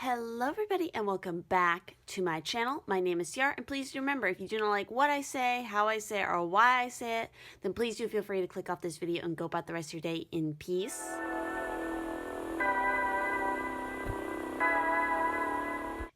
Hello everybody and welcome back to my channel. My name is Ciarra, and please do remember, if you do not like what I say, how I say it, or why I say it, then please do feel free to click off this video and go about the rest of your day in peace.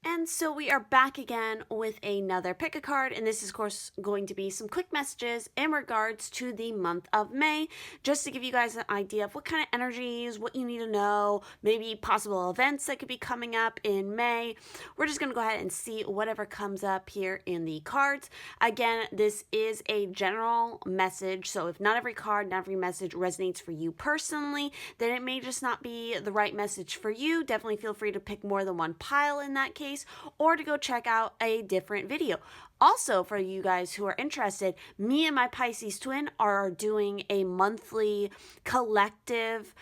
And so we are back again with another pick a card, and this is of course going to be some quick messages in regards to the month of May, just to give you guys an idea of what kind of energies, what you need to know, maybe possible events that could be coming up in May. We're just going to go ahead and see whatever comes up here in the cards. Again, this is a general message, so if not every card, not every message resonates for you personally, then it may just not be the right message for you. Definitely feel free to pick more than one pile in that case, or to go check out a different video. Also, for you guys who are interested, me and my Pisces twin are doing a monthly collective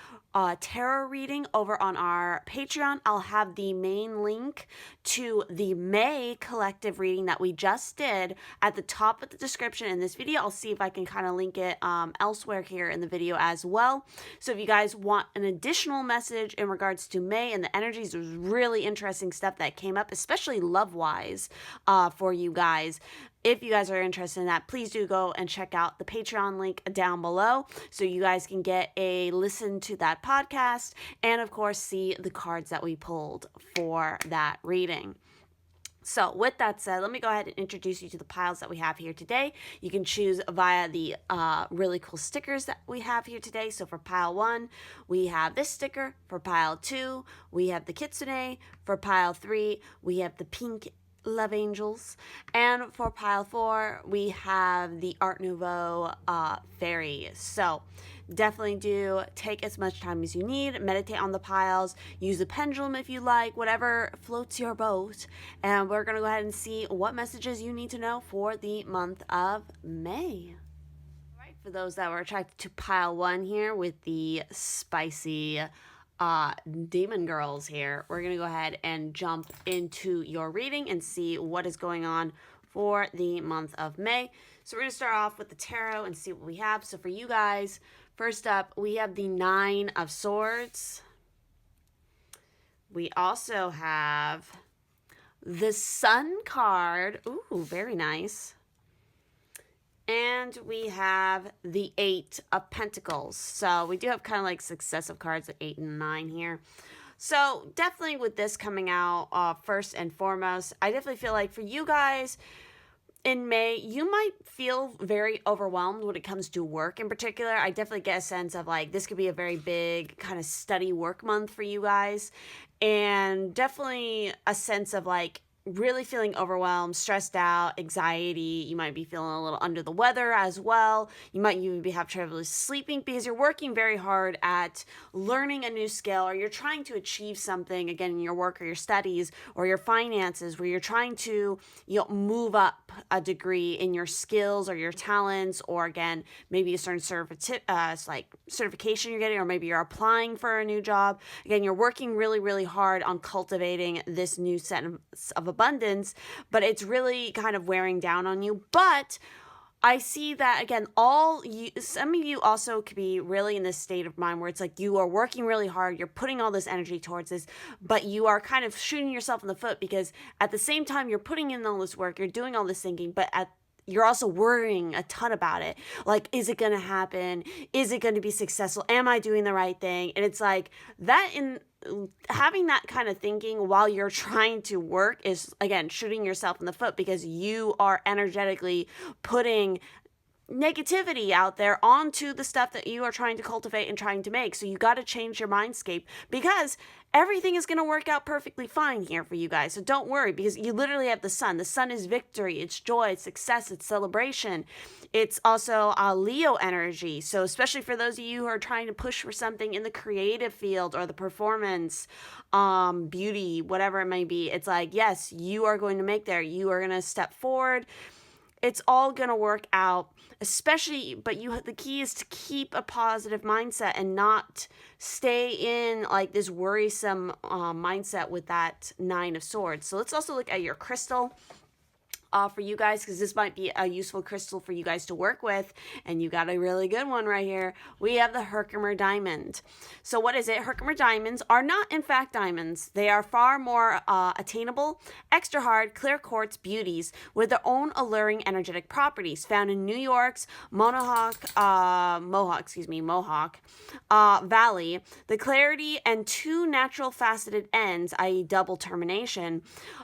tarot reading over on our Patreon. I'll have the main link to the May collective reading that we just did at the top of the description in this video. I'll see if I can kind of link it elsewhere here in the video as well. So if you guys want an additional message in regards to May and the energies, there's really interesting stuff that came up, especially love-wise, for you guys. If you guys are interested in that, please do go and check out the Patreon link down below so you guys can get a listen to that podcast and, of course, see the cards that we pulled for that reading. So with that said, let me go ahead and introduce you to the piles that we have here today. You can choose via the really cool stickers that we have here today. So for pile 1, we have this sticker. For pile 2, we have the Kitsune. For pile 3, we have the pink Love Angels, and for pile 4 we have the Art Nouveau fairy. So definitely do take as much time as you need, meditate on the piles, use the pendulum if you like, whatever floats your boat, and we're gonna go ahead and see what messages you need to know for the month of May. All right, for those that were attracted to pile 1 here with the spicy demon girls here, we're gonna go ahead and jump into your reading and see what is going on for the month of May. So we're gonna start off with the tarot and see what we have. So for you guys, first up, we have the 9 of Swords. We also have the Sun card. Ooh, very nice. And we have the 8 of Pentacles. So we do have kind of like successive cards at 8 and 9 here. So definitely with this coming out first and foremost, I definitely feel like for you guys in May, you might feel very overwhelmed when it comes to work in particular. I definitely get a sense of like this could be a very big kind of study work month for you guys. And definitely a sense of like really feeling overwhelmed, stressed out, anxiety. You might be feeling a little under the weather as well. You might even have trouble sleeping because you're working very hard at learning a new skill, or you're trying to achieve something, again, in your work or your studies or your finances, where you're trying to, move up a degree in your skills or your talents, or again, maybe a certain certification you're getting, or maybe you're applying for a new job. Again, you're working really, really hard on cultivating this new set of abundance, but it's really kind of wearing down on you. But I see that, again, some of you also could be really in this state of mind where it's like you are working really hard, you're putting all this energy towards this, but you are kind of shooting yourself in the foot because at the same time you're putting in all this work, you're doing all this thinking, but you're also worrying a ton about it. Like, is it going to happen? Is it going to be successful? Am I doing the right thing? And it's like that, having that kind of thinking while you're trying to work is, again, shooting yourself in the foot because you are energetically putting negativity out there onto the stuff that you are trying to cultivate and trying to make. So you got to change your mindscape because everything is going to work out perfectly fine here for you guys. So don't worry, because you literally have the sun. The sun is victory, it's joy, it's success, it's celebration. It's also Leo energy. So especially for those of you who are trying to push for something in the creative field or the performance, beauty, whatever it may be, it's like, yes, you are going to make there. You are going to step forward. It's all going to work out, especially, but the key is to keep a positive mindset and not stay in like this worrisome mindset with that 9 of Swords. So let's also look at your crystal. for you guys, because this might be a useful crystal for you guys to work with, and you got a really good one right here. We have the Herkimer diamond. So what is it? Herkimer diamonds are not in fact diamonds. They are far more attainable, extra hard, clear quartz beauties with their own alluring energetic properties, found in New York's Mohawk Valley. The clarity and two natural faceted ends, i.e. double termination,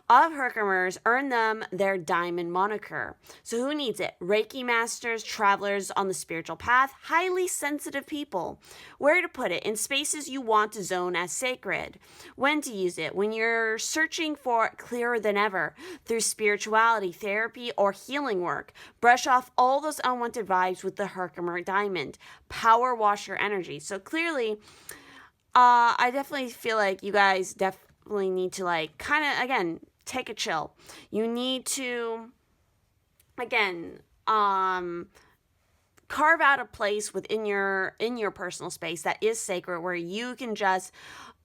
of Herkimers earn them their diamond moniker. So who needs it? Reiki masters, travelers on the spiritual path, highly sensitive people. Where to put it? In spaces you want to zone as sacred. When to use it? When you're searching for clearer than ever through spirituality, therapy, or healing work. Brush off all those unwanted vibes with the Herkimer diamond. Power wash your energy. So clearly, I definitely feel like you guys definitely need to like kind of, again, take a chill. You need to, again, carve out a place within your personal space that is sacred, where you can just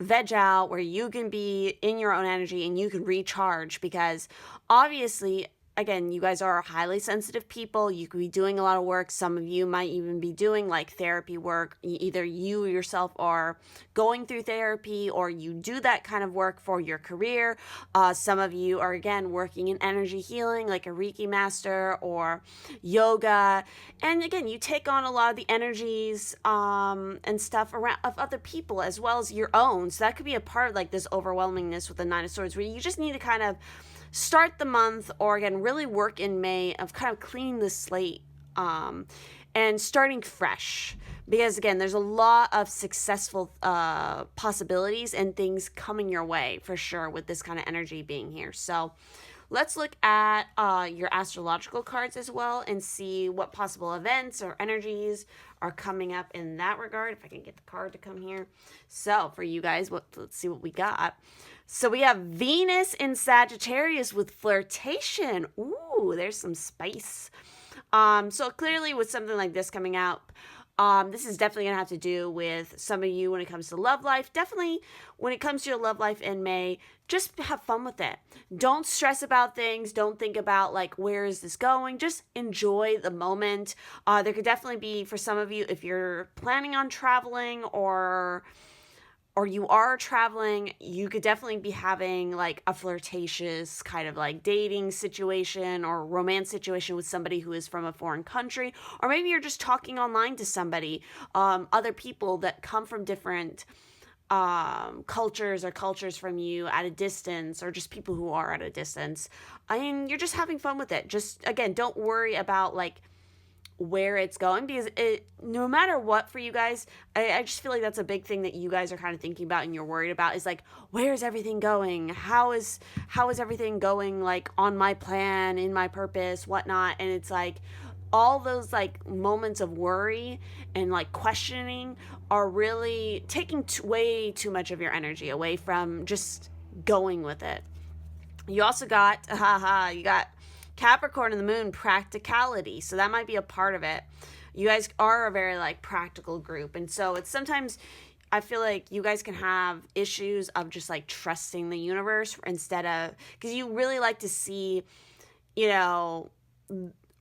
veg out, where you can be in your own energy and you can recharge, because obviously, again, you guys are highly sensitive people. You could be doing a lot of work. Some of you might even be doing like therapy work. Either you yourself are going through therapy, or you do that kind of work for your career. Some of you are, again, working in energy healing, like a Reiki master or yoga. And again, you take on a lot of the energies and stuff around of other people as well as your own. So that could be a part of like this overwhelmingness with the Nine of Swords, where you just need to kind of start the month, or again, really work in May of kind of cleaning the slate and starting fresh. Because again, there's a lot of successful possibilities and things coming your way for sure with this kind of energy being here. So let's look at your astrological cards as well and see what possible events or energies are coming up in that regard. If I can get the card to come here. So for you guys, let's see what we got. So we have Venus in Sagittarius with flirtation. Ooh, there's some spice. So clearly with something like this coming out, this is definitely going to have to do with some of you when it comes to love life. Definitely when it comes to your love life in May, just have fun with it. Don't stress about things. Don't think about like, where is this going? Just enjoy the moment. There could definitely be, for some of you, if you're planning on traveling or you are traveling, you could definitely be having like a flirtatious kind of like dating situation or romance situation with somebody who is from a foreign country. Or maybe you're just talking online to somebody, other people that come from different cultures from you at a distance, or just people who are at a distance. I mean, you're just having fun with it. Just, again, don't worry about like where it's going, because no matter what for you guys, I just feel like that's a big thing that you guys are kind of thinking about and you're worried about, is like, where's everything going? How is everything going, like on my plan, in my purpose, whatnot? And it's like all those like moments of worry and like questioning are really taking way too much of your energy away from just going with it. You also got Capricorn and the moon, practicality. So that might be a part of it. You guys are a very like practical group. And so it's sometimes, I feel like you guys can have issues of just like trusting the universe instead of, because you really like to see,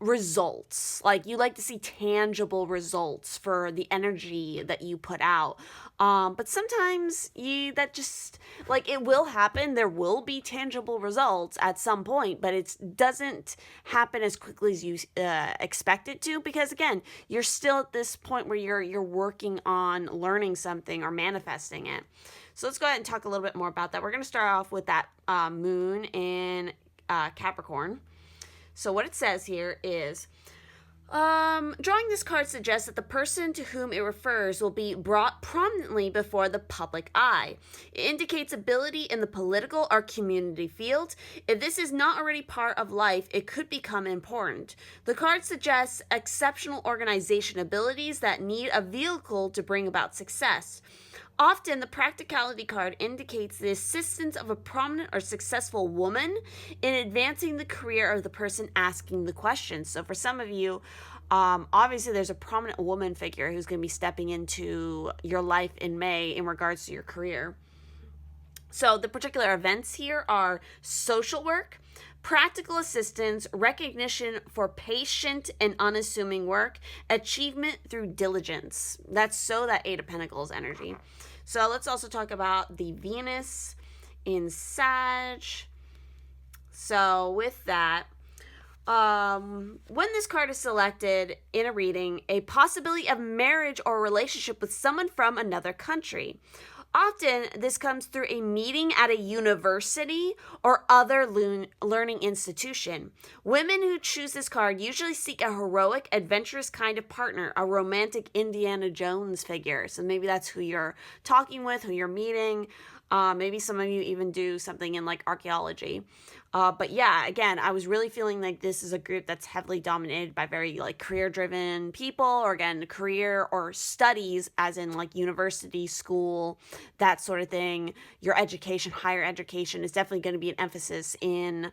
results. Like you like to see tangible results for the energy that you put out. But sometimes that just like, it will happen. There will be tangible results at some point, but it doesn't happen as quickly as you expect it to, because again, you're still at this point where you're working on learning something or manifesting it. So let's go ahead and talk a little bit more about that. We're going to start off with that moon in Capricorn. So what it says here is, drawing this card suggests that the person to whom it refers will be brought prominently before the public eye. It indicates ability in the political or community field. If this is not already part of life, it could become important. The card suggests exceptional organization abilities that need a vehicle to bring about success. Often, the practicality card indicates the assistance of a prominent or successful woman in advancing the career of the person asking the question. So for some of you, obviously there's a prominent woman figure who's going to be stepping into your life in May in regards to your career. So the particular events here are social work, practical assistance, recognition for patient and unassuming work, achievement through diligence. That's so that Eight of Pentacles energy. So let's also talk about the Venus in Sag. So with that, when this card is selected in a reading, a possibility of marriage or relationship with someone from another country. Often, this comes through a meeting at a university or other learning institution. Women who choose this card usually seek a heroic, adventurous kind of partner, a romantic Indiana Jones figure. So maybe that's who you're talking with, who you're meeting. Maybe some of you even do something in like archaeology. But yeah, again, I was really feeling like this is a group that's heavily dominated by very like career-driven people, or again, career or studies, as in like university, school, that sort of thing. Your education, higher education is definitely going to be an emphasis in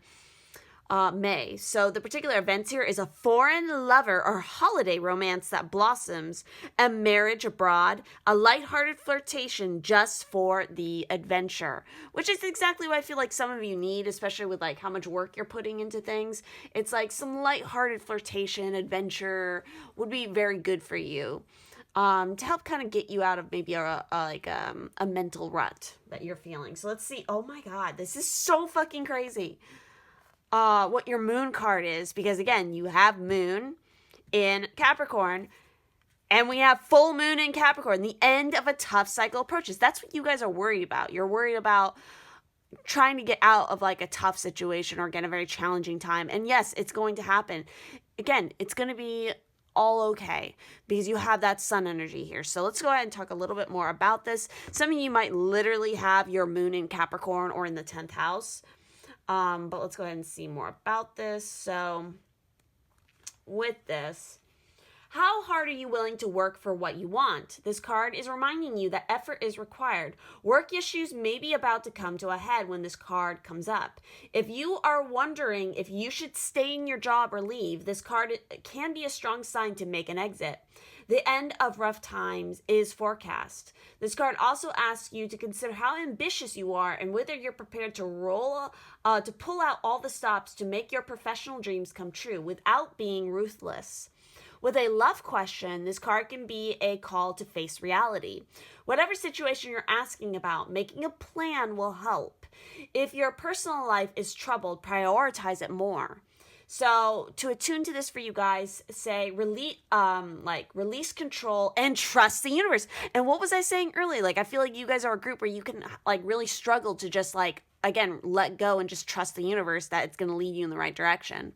May. So the particular events here is a foreign lover or holiday romance that blossoms, a marriage abroad, a lighthearted flirtation just for the adventure, which is exactly what I feel like some of you need, especially with like how much work you're putting into things. It's like some lighthearted flirtation, adventure would be very good for you. To help kind of get you out of maybe a mental rut that you're feeling. So let's see. Oh my God, this is so fucking crazy. What your moon card is, because again, you have moon in Capricorn, and we have full moon in Capricorn. The end of a tough cycle approaches. That's what you guys are worried about. You're worried about trying to get out of like a tough situation or again, a very challenging time. And yes, it's going to happen. Again, it's going to be all okay because you have that sun energy here. So let's go ahead and talk a little bit more about this. Some of you might literally have your moon in Capricorn or in the 10th house. But let's go ahead and see more about this. So with this, how hard are you willing to work for what you want? This card is reminding you that effort is required. Work issues may be about to come to a head when this card comes up. If you are wondering if you should stay in your job or leave, this card can be a strong sign to make an exit. The end of rough times is forecast. This card also asks you to consider how ambitious you are and whether you're prepared to pull out all the stops to make your professional dreams come true without being ruthless. With a love question, this card can be a call to face reality. Whatever situation you're asking about, making a plan will help. If your personal life is troubled, prioritize it more. So to attune to this for you guys, say release control and trust the universe. And what was I saying earlier? Like, I feel like you guys are a group where you can like really struggle to just like, again, let go and just trust the universe that it's going to lead you in the right direction.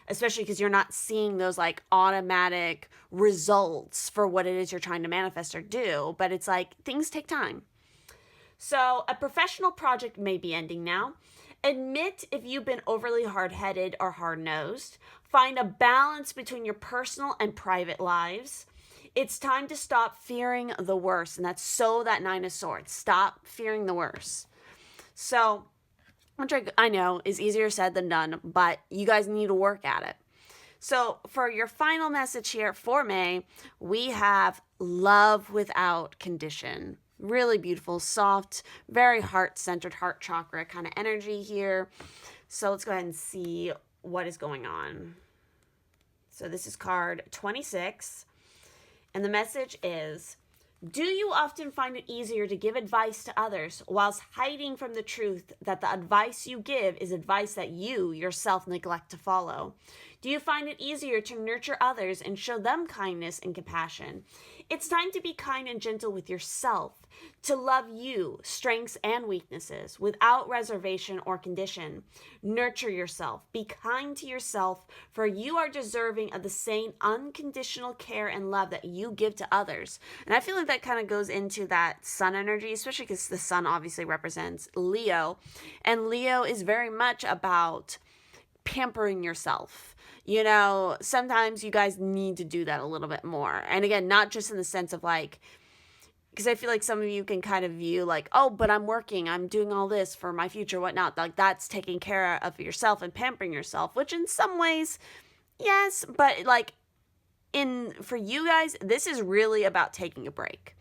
Especially because you're not seeing those like automatic results for what it is you're trying to manifest or do. But it's like things take time. So a professional project may be ending now. Admit if you've been overly hard-headed or hard-nosed. Find a balance between your personal and private lives. It's time to stop fearing the worst. And that's so that Nine of Swords. Stop fearing the worst. So, which I know is easier said than done, but you guys need to work at it. So for your final message here for May, we have love without condition. Really beautiful, soft, very heart-centered, heart chakra kind of energy here. So let's go ahead and see what is going on. So this is card 26. And the message is, do you often find it easier to give advice to others whilst hiding from the truth that the advice you give is advice that you yourself neglect to follow? Do you find it easier to nurture others and show them kindness and compassion? It's time to be kind and gentle with yourself, to love you, strengths and weaknesses, without reservation or condition. Nurture yourself. Be kind to yourself, for you are deserving of the same unconditional care and love that you give to others. And I feel like that kind of goes into that sun energy, especially because the sun obviously represents Leo. And Leo is very much about pampering yourself. You know, sometimes you guys need to do that a little bit more. And again, not just in the sense of like, because I feel like some of you can kind of view like, oh, but I'm working, I'm doing all this for my future, whatnot. Like that's taking care of yourself and pampering yourself, which in some ways, yes, but like for you guys, this is really about taking a break.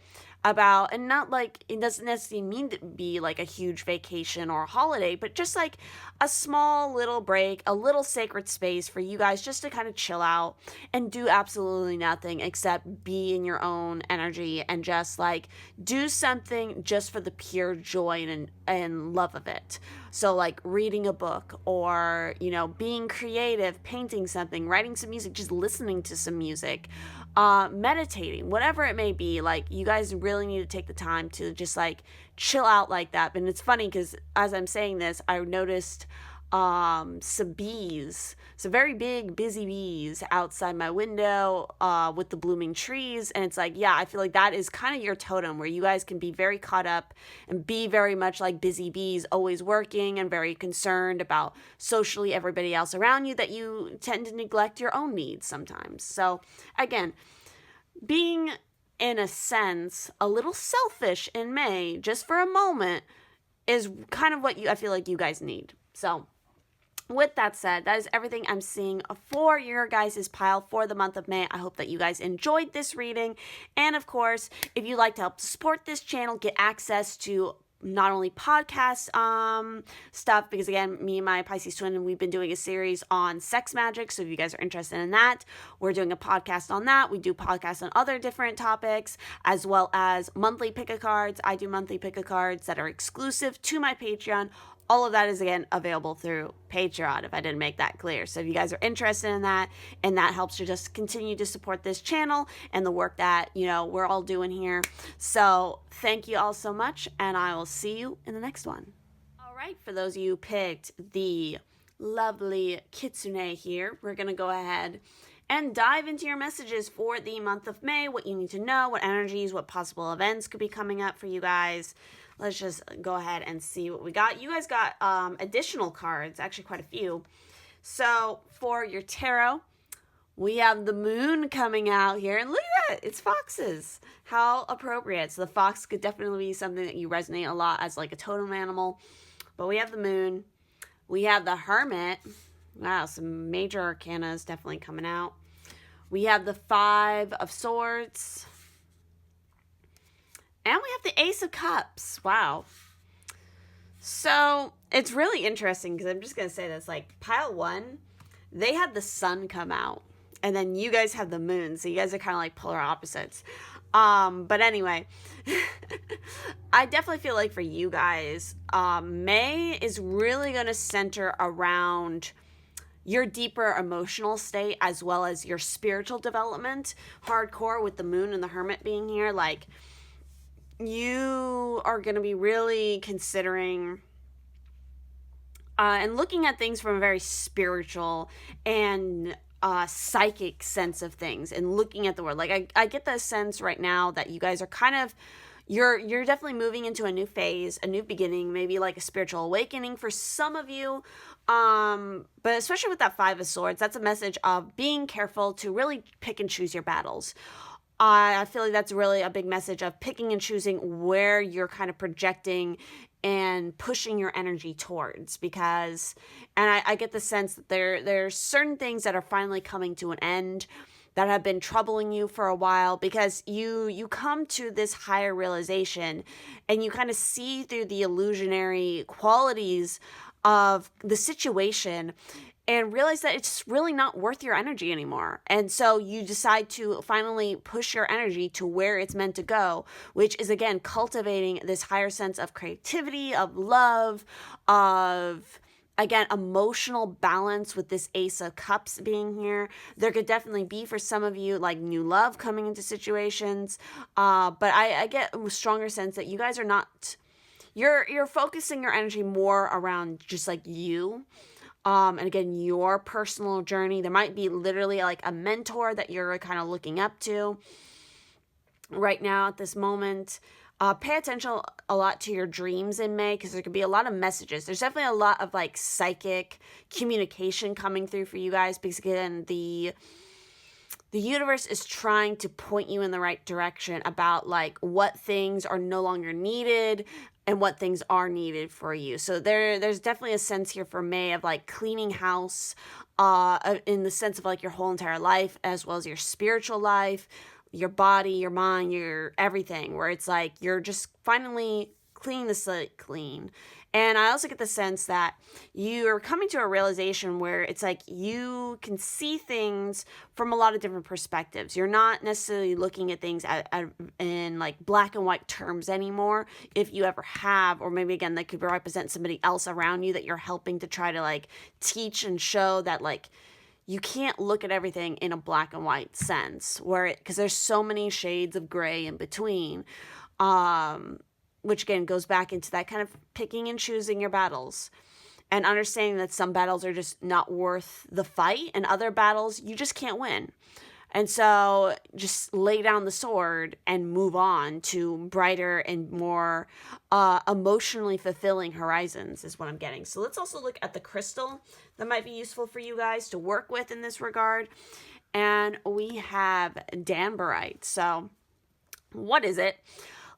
about, and not like, it doesn't necessarily mean to be like a huge vacation or a holiday, but just like a small little break, a little sacred space for you guys just to kind of chill out and do absolutely nothing except be in your own energy and just like do something just for the pure joy and love of it. So like reading a book, or, you know, being creative, painting something, writing some music, just listening to some music, meditating, whatever it may be. Like, you guys really need to take the time to just like chill out like that. And it's funny because as I'm saying this, I noticed some bees, some very big busy bees outside my window with the blooming trees. And it's like, yeah, I feel like that is kind of your totem, where you guys can be very caught up and be very much like busy bees, always working and very concerned about socially everybody else around you, that you tend to neglect your own needs sometimes. So again, being in a sense a little selfish in May just for a moment is kind of what I feel like you guys need. So with that said, that is everything I'm seeing for your guys' pile for the month of May. I hope that you guys enjoyed this reading. And of course, if you'd like to help support this channel, get access to not only podcast stuff, because again, me and my Pisces twin, and we've been doing a series on sex magic. So if you guys are interested in that, we're doing a podcast on that. We do podcasts on other different topics, as well as monthly pick-a-cards. I do monthly pick-a-cards that are exclusive to my Patreon. All of that is, again, available through Patreon, if I didn't make that clear. So if you guys are interested in that, and that helps to just continue to support this channel and the work that, you know, we're all doing here. So thank you all so much, and I will see you in the next one. All right, for those of you who picked the lovely Kitsune here, we're going to go ahead and dive into your messages for the month of May, what you need to know, what energies, what possible events could be coming up for you guys. Let's just go ahead and see what we got. You guys got additional cards, actually quite a few. So for your tarot, we have the moon coming out here. And look at that, it's foxes. How appropriate. So the fox could definitely be something that you resonate a lot as like a totem animal. But we have the moon. We have the hermit. Wow, some major arcanas definitely coming out. We have the 5 of Swords. And we have the Ace of Cups. Wow. So it's really interesting, because I'm just going to say this. Like, pile 1, they had the sun come out. And then you guys have the moon. So you guys are kind of like polar opposites. But anyway, I definitely feel like for you guys, May is really going to center around your deeper emotional state, as well as your spiritual development. Hardcore with the moon and the hermit being here. Like, you are going to be really considering and looking at things from a very spiritual and psychic sense of things, and looking at the world. Like, I get the sense right now that you guys are kind of, you're definitely moving into a new phase, a new beginning, maybe like a spiritual awakening for some of you. But especially with that 5 of Swords, that's a message of being careful to really pick and choose your battles. I feel like that's really a big message of picking and choosing where you're kind of projecting and pushing your energy towards, because, and I get the sense that there's certain things that are finally coming to an end that have been troubling you for a while, because you come to this higher realization and you kind of see through the illusionary qualities of the situation and realize that it's really not worth your energy anymore. And so you decide to finally push your energy to where it's meant to go, which is, again, cultivating this higher sense of creativity, of love, of, again, emotional balance with this Ace of Cups being here. There could definitely be, for some of you, like new love coming into situations. But I get a stronger sense that you guys are not, you're focusing your energy more around just like you. And again, your personal journey. There might be literally like a mentor that you're kind of looking up to right now at this moment. Pay attention a lot to your dreams in May, because there could be a lot of messages. There's definitely a lot of like psychic communication coming through for you guys, because again, the universe is trying to point you in the right direction about like what things are no longer needed and what things are needed for you. So there's definitely a sense here for May of like cleaning house in the sense of like your whole entire life, as well as your spiritual life, your body, your mind, your everything, where it's like you're just finally cleaning the slate clean. And I also get the sense that you're coming to a realization where it's like you can see things from a lot of different perspectives. You're not necessarily looking at things in like black and white terms anymore, if you ever have, or maybe again, that could represent somebody else around you that you're helping to try to like teach and show that like you can't look at everything in a black and white sense, where because there's so many shades of gray in between. Which again goes back into that kind of picking and choosing your battles and understanding that some battles are just not worth the fight and other battles you just can't win. And so just lay down the sword and move on to brighter and more emotionally fulfilling horizons is what I'm getting. So let's also look at the crystal that might be useful for you guys to work with in this regard. And we have Danburite. So what is it?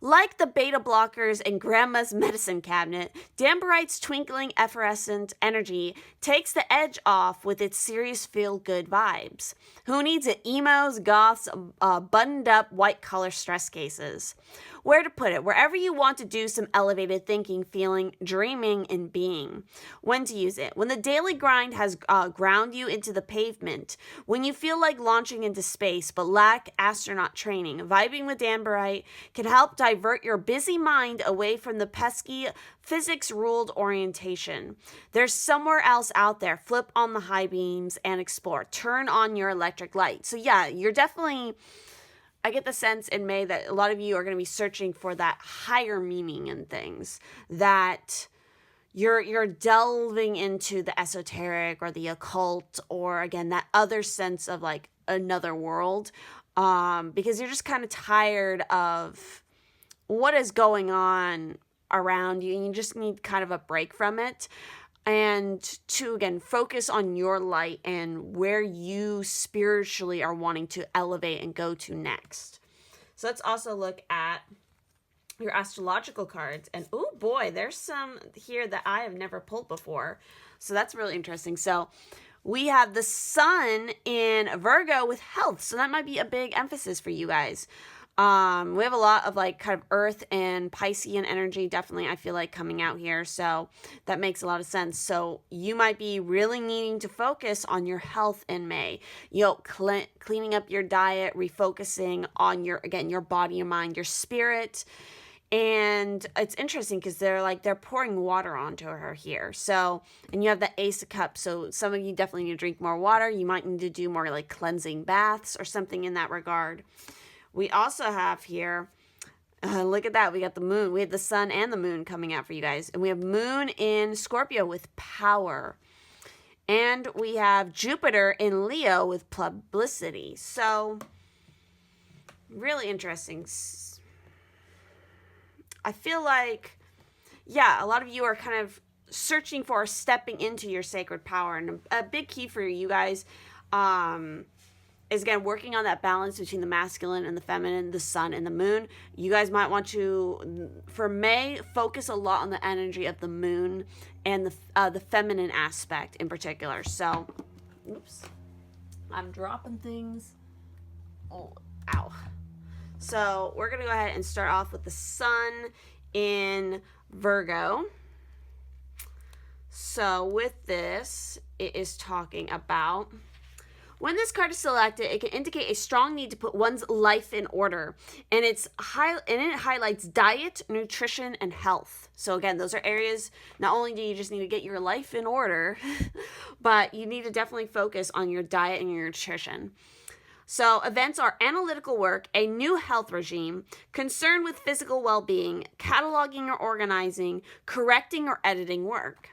Like the beta blockers in Grandma's medicine cabinet, Danburite's twinkling effervescent energy takes the edge off with its serious feel-good vibes. Who needs it? Emos, goths, buttoned-up white-collar stress cases. Where to put it? Wherever you want to do some elevated thinking, feeling, dreaming, and being. When to use it? When the daily grind has ground you into the pavement. When you feel like launching into space but lack astronaut training. Vibing with Danburite can help divert your busy mind away from the pesky physics-ruled orientation. There's somewhere else out there. Flip on the high beams and explore. Turn on your electric light. So yeah, you're definitely... I get the sense in May that a lot of you are going to be searching for that higher meaning in things, that you're delving into the esoteric or the occult, or again, that other sense of like another world, because you're just kind of tired of what is going on around you and you just need kind of a break from it. And to, again, focus on your light and where you spiritually are wanting to elevate and go to next. So let's also look at your astrological cards. And oh boy, there's some here that I have never pulled before. So that's really interesting. So we have the sun in Virgo with health. So that might be a big emphasis for you guys. We have a lot of like kind of earth and Piscean energy, definitely, I feel like, coming out here. So that makes a lot of sense. So you might be really needing to focus on your health in May. Cleaning up your diet, refocusing on your body, your mind, your spirit. And it's interesting because they're pouring water onto her here. So, and you have the Ace of Cups. So some of you definitely need to drink more water. You might need to do more like cleansing baths or something in that regard. We also have here, look at that. We got the moon. We have the sun and the moon coming out for you guys. And we have moon in Scorpio with power. And we have Jupiter in Leo with publicity. So, really interesting. I feel like, yeah, a lot of you are kind of searching for stepping into your sacred power. And a big key for you guys, is again working on that balance between the masculine and the feminine, the sun and the moon. You guys might want to, for May, focus a lot on the energy of the moon and the feminine aspect in particular. So, oops, I'm dropping things. Oh, ow. So we're gonna go ahead and start off with the sun in Virgo. So with this, it is talking about, when this card is selected, it can indicate a strong need to put one's life in order. And it highlights diet, nutrition, and health. So again, those are areas, not only do you just need to get your life in order, but you need to definitely focus on your diet and your nutrition. So events are analytical work, a new health regime, concern with physical well-being, cataloging or organizing, correcting or editing work.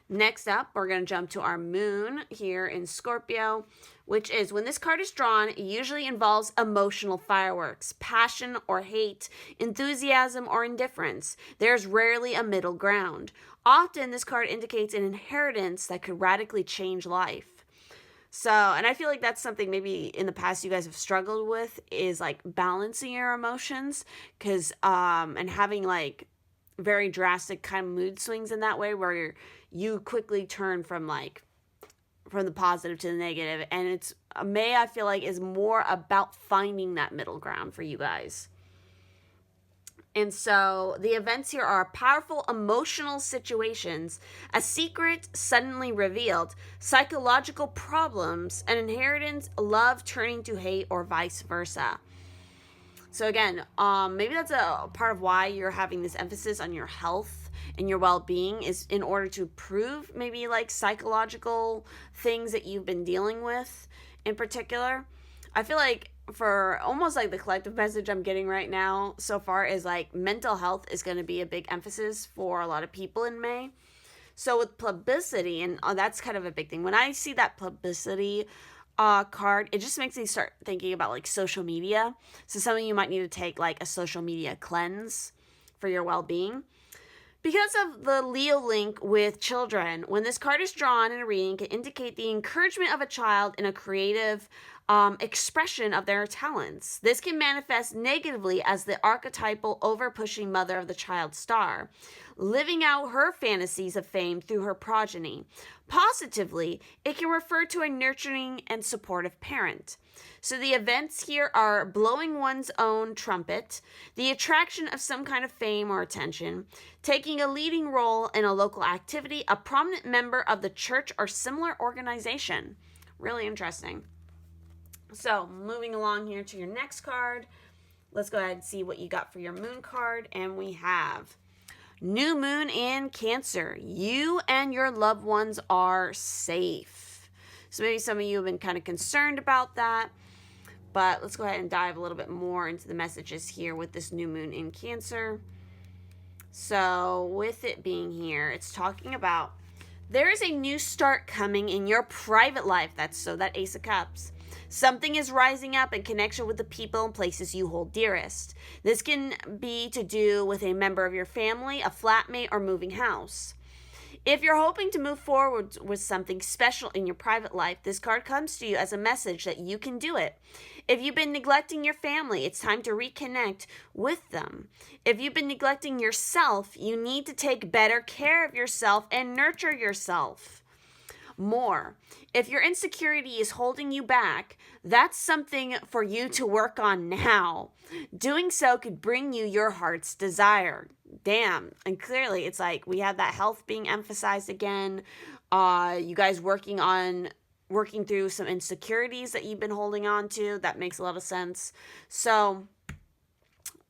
Next up, we're going to jump to our moon here in Scorpio, which is, when this card is drawn, it usually involves emotional fireworks, passion or hate, enthusiasm or indifference. There's rarely a middle ground. Often, this card indicates an inheritance that could radically change life. So, and I feel like that's something maybe in the past you guys have struggled with, is like balancing your emotions, because, and having like very drastic kind of mood swings in that way, where you quickly turn from the positive to the negative. And it's May, I feel like, is more about finding that middle ground for you guys. And so the events here are powerful emotional situations, a secret suddenly revealed, psychological problems, an inheritance, love turning to hate, or vice versa. So again, maybe that's a part of why you're having this emphasis on your health and your well-being, is in order to prove maybe like psychological things that you've been dealing with in particular. I feel like for almost like the collective message I'm getting right now so far is like mental health is going to be a big emphasis for a lot of people in May. So with publicity, and that's kind of a big thing. When I see that publicity card, it just makes me start thinking about like social media. So some of you might need to take like a social media cleanse for your well-being. Because of the Leo link with children, when this card is drawn in a reading, it can indicate the encouragement of a child in a creative expression of their talents. This can manifest negatively as the archetypal over-pushing mother of the child star, living out her fantasies of fame through her progeny. Positively, it can refer to a nurturing and supportive parent. So the events here are blowing one's own trumpet, the attraction of some kind of fame or attention, taking a leading role in a local activity, a prominent member of the church or similar organization. Really interesting. So moving along here to your next card, let's go ahead and see what you got for your moon card. And we have New Moon in Cancer. You and your loved ones are safe. So maybe some of you have been kind of concerned about that. But let's go ahead and dive a little bit more into the messages here with this new moon in Cancer. So with it being here, it's talking about there is a new start coming in your private life. That's so that Ace of Cups. Something is rising up in connection with the people and places you hold dearest. This can be to do with a member of your family, a flatmate, or moving house. If you're hoping to move forward with something special in your private life, this card comes to you as a message that you can do it. If you've been neglecting your family, it's time to reconnect with them. If you've been neglecting yourself, you need to take better care of yourself and nurture yourself more. If your insecurity is holding you back, that's something for you to work on now. Doing so could bring you your heart's desire. Damn. And clearly it's like we have that health being emphasized again. You guys working through some insecurities that you've been holding on to. That makes a lot of sense. So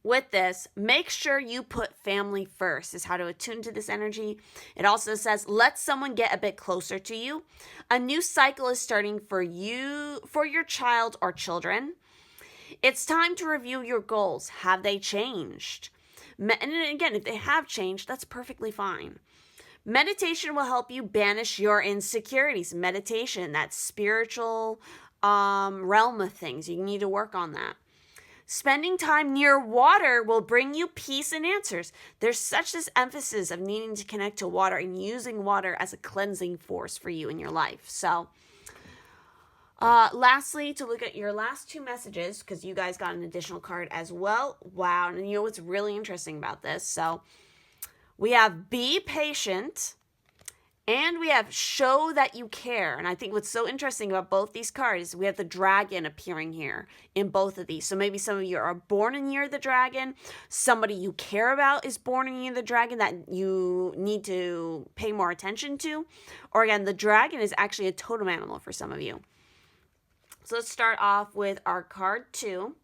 with this, make sure you put family first is how to attune to this energy. It also says, let someone get a bit closer to you. A new cycle is starting for you, for your child or children. It's time to review your goals. Have they changed? And again, if they have changed, that's perfectly fine. Meditation will help you banish your insecurities. Meditation, that spiritual realm of things. You need to work on that. Spending time near water will bring you peace and answers. There's such this emphasis of needing to connect to water and using water as a cleansing force for you in your life. So, lastly, to look at your last two messages, because you guys got an additional card as well. Wow. And you know what's really interesting about this? So, we have be patient. And we have show that you care. And I think what's so interesting about both these cards is we have the dragon appearing here in both of these. So maybe some of you are born in year of the dragon. Somebody you care about is born in year of the dragon that you need to pay more attention to. Or again, the dragon is actually a totem animal for some of you. So let's start off with our card 2,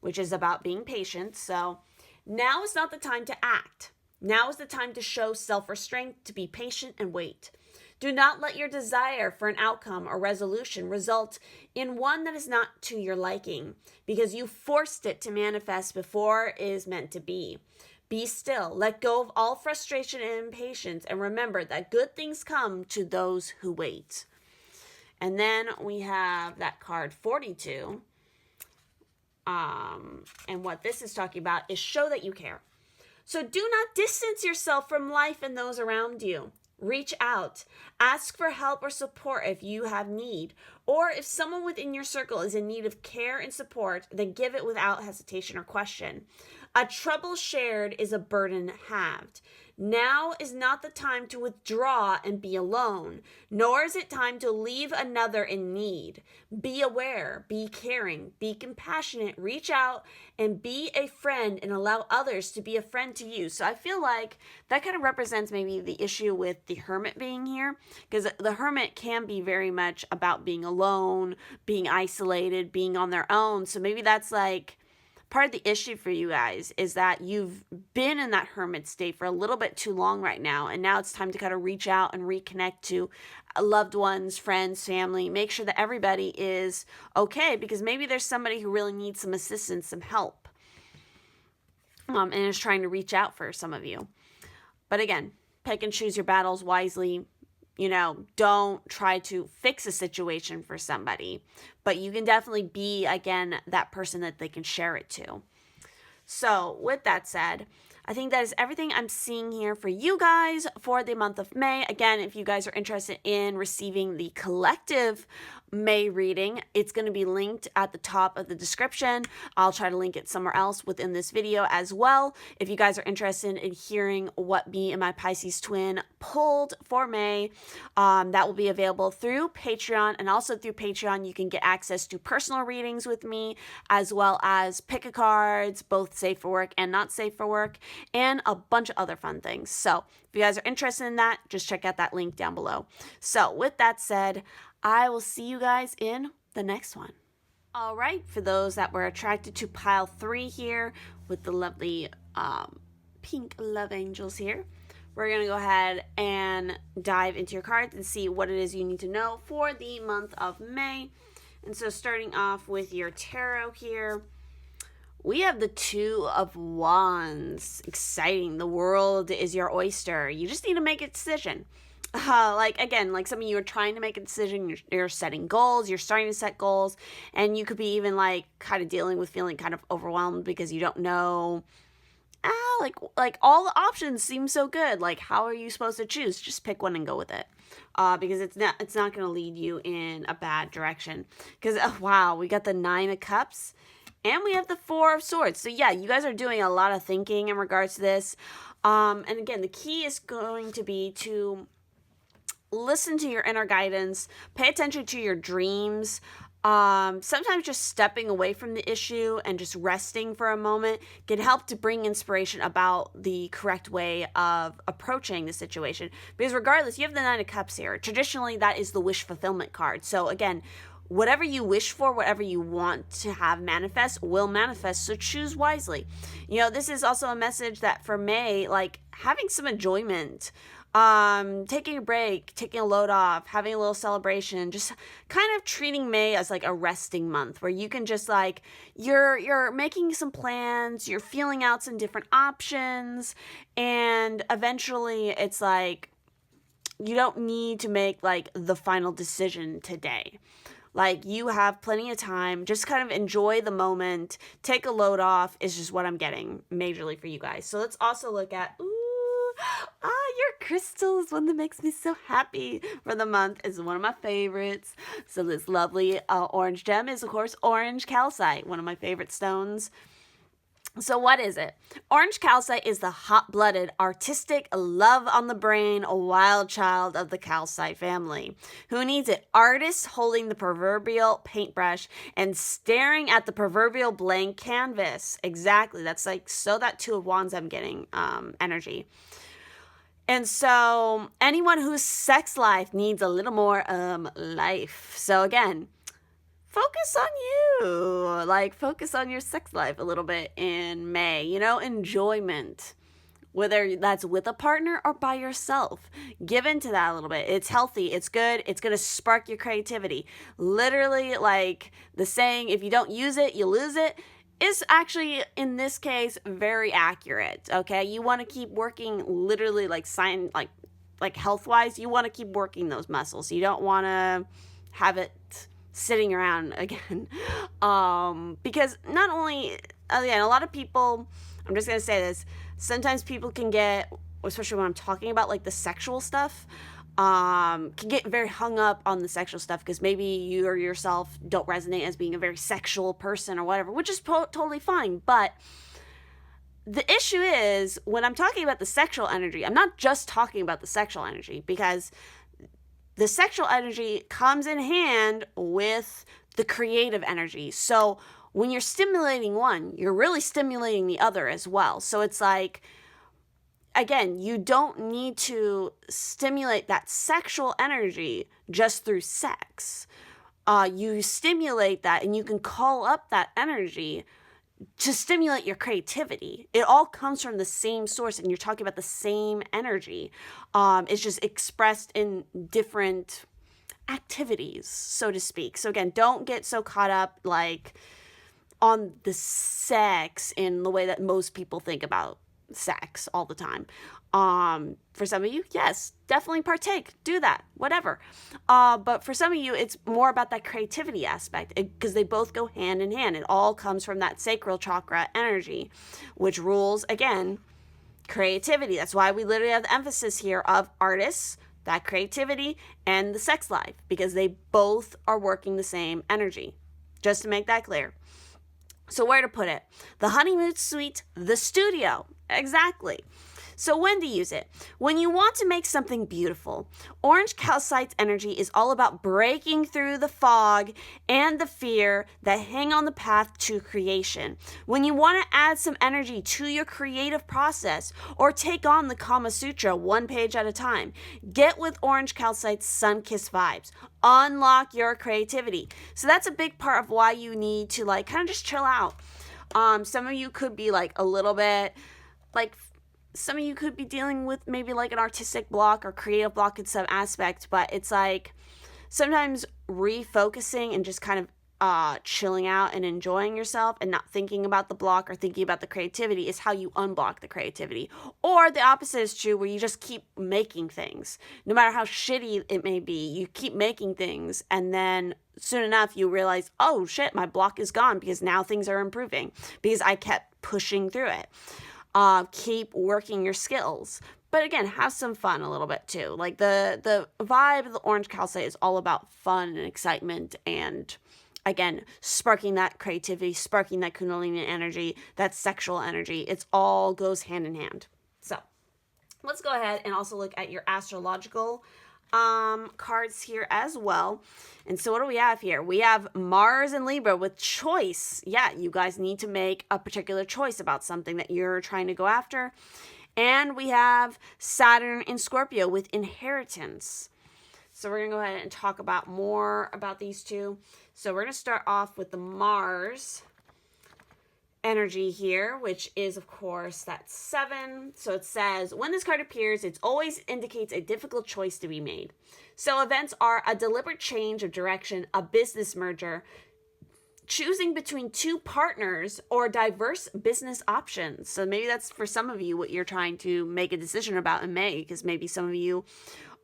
which is about being patient. So now is not the time to act. Now is the time to show self-restraint, to be patient and wait. Do not let your desire for an outcome or resolution result in one that is not to your liking, because you forced it to manifest before it is meant to be. Be still, let go of all frustration and impatience, and remember that good things come to those who wait. And then we have that card 42. And what this is talking about is show that you care. So do not distance yourself from life and those around you. Reach out. Ask for help or support if you have need. Or if someone within your circle is in need of care and support, then give it without hesitation or question. A trouble shared is a burden halved. Now is not the time to withdraw and be alone, nor is it time to leave another in need. Be aware, be caring, be compassionate, reach out, and be a friend and allow others to be a friend to you. So I feel like that kind of represents maybe the issue with the hermit being here, because the hermit can be very much about being alone, being isolated, being on their own. So maybe that's like part of the issue for you guys is that you've been in that hermit state for a little bit too long right now. And now it's time to kind of reach out and reconnect to loved ones, friends, family. Make sure that everybody is okay, because maybe there's somebody who really needs some assistance, some help, and is trying to reach out for some of you. But again, pick and choose your battles wisely. You know, don't try to fix a situation for somebody, but you can definitely be, again, that person that they can share it to. So with that said, I think that is everything I'm seeing here for you guys for the month of May. Again, if you guys are interested in receiving the collective May reading, it's going to be linked at the top of the description. I'll try to link it somewhere else within this video as well. If you guys are interested in hearing what me and my Pisces twin pulled for May, that will be available through Patreon. And also through Patreon, you can get access to personal readings with me, as well as pick-a-cards, both safe for work and not safe for work, and a bunch of other fun things. So if you guys are interested in that, just check out that link down below. So with that said, I will see you guys in the next one. All right, for those that were attracted to pile 3 here with the lovely pink love angels here, we're going to go ahead and dive into your cards and see what it is you need to know for the month of May. And so starting off with your tarot here, we have the 2 of Wands. Exciting. The world is your oyster. You just need to make a decision. Again, some of you are trying to make a decision, you're setting goals, you're starting to set goals, and you could be even kind of dealing with feeling kind of overwhelmed because you don't know, all the options seem so good. How are you supposed to choose? Just pick one and go with it. Because it's not going to lead you in a bad direction. Because, wow, we got the 9 of Cups. And we have the 4 of Swords. So, yeah, you guys are doing a lot of thinking in regards to this. And, again, the key is going to be to listen to your inner guidance. Pay attention to your dreams. Sometimes just stepping away from the issue and just resting for a moment can help to bring inspiration about the correct way of approaching the situation. Because regardless, you have the 9 of Cups here. Traditionally, that is the wish fulfillment card. So, again, whatever you wish for, whatever you want to have manifest will manifest, so choose wisely. You know, this is also a message that for May, having some enjoyment, taking a break, taking a load off, having a little celebration, just kind of treating May as a resting month where you can just you're making some plans, you're feeling out some different options, and eventually it's you don't need to make the final decision today. You have plenty of time. Just kind of enjoy the moment. Take a load off is just what I'm getting majorly for you guys. So let's also look at, your crystal is one that makes me so happy for the month. It's one of my favorites. So this lovely orange gem is, of course, orange calcite, one of my favorite stones. So what is it? Orange calcite is the hot-blooded, artistic, love on the brain, wild child of the calcite family. Who needs it? Artists holding the proverbial paintbrush and staring at the proverbial blank canvas. Exactly. That's so that 2 of Wands I'm getting energy. And so anyone whose sex life needs a little more life. So again, focus on you. Focus on your sex life a little bit in May. Enjoyment. Whether that's with a partner or by yourself. Give into that a little bit. It's healthy. It's good. It's going to spark your creativity. Literally, the saying, if you don't use it, you lose it, is actually, in this case, very accurate. Okay? You want to keep working literally health-wise. You want to keep working those muscles. You don't want to have it sitting around again. Because not only, again, a lot of people, I'm just going to say this, sometimes people can get, especially when I'm talking about the sexual stuff, can get very hung up on the sexual stuff because maybe you or yourself don't resonate as being a very sexual person or whatever, which is totally fine. But the issue is, when I'm talking about the sexual energy, I'm not just talking about the sexual energy, because the sexual energy comes in hand with the creative energy. So when you're stimulating one, you're really stimulating the other as well. So it's like, again, you don't need to stimulate that sexual energy just through sex. You stimulate that, and you can call up that energy to stimulate your creativity. It all comes from the same source, and you're talking about the same energy. It's just expressed in different activities, so to speak. So again, don't get so caught up like on the sex in the way that most people think about sex all the time. For some of you, yes, definitely partake, do that, whatever. But for some of you, it's more about that creativity aspect, because they both go hand in hand. It all comes from that sacral chakra energy, which rules, again, creativity. That's why we literally have the emphasis here of artists, that creativity, and the sex life, because they both are working the same energy, just to make that clear. So where to put it? The honeymoon suite, the studio. Exactly. So when to use it? When you want to make something beautiful. Orange calcite's energy is all about breaking through the fog and the fear that hang on the path to creation. When you want to add some energy to your creative process, or take on the Kama Sutra one page at a time, get with orange calcite's sun-kissed vibes. Unlock your creativity. So that's a big part of why you need to like kind of just chill out. Some of you could be like a little bit like, some of you could be dealing with maybe like an artistic block or creative block in some aspect, but it's like sometimes refocusing and just kind of chilling out and enjoying yourself and not thinking about the block or thinking about the creativity is how you unblock the creativity. Or the opposite is true, where you just keep making things. No matter how shitty it may be, you keep making things, and then soon enough you realize, oh shit, my block is gone, because now things are improving because I kept pushing through it. Keep working your skills. But again, have some fun a little bit too. Like the vibe of the orange calcite is all about fun and excitement, and again, sparking that creativity, sparking that kundalini energy, that sexual energy. It's all goes hand in hand. So let's go ahead and also look at your astrological cards here as well. And so what do we have here? We have Mars and Libra with choice. Yeah, you guys need to make a particular choice about something that you're trying to go after. And we have Saturn in Scorpio with inheritance. So we're going to go ahead and talk about more about these two. So we're going to start off with the Mars energy here, which is of course that 7. So it says, when this card appears, it always indicates a difficult choice to be made. So events are a deliberate change of direction, a business merger, choosing between two partners, or diverse business options. So maybe that's for some of you what you're trying to make a decision about in May, because maybe some of you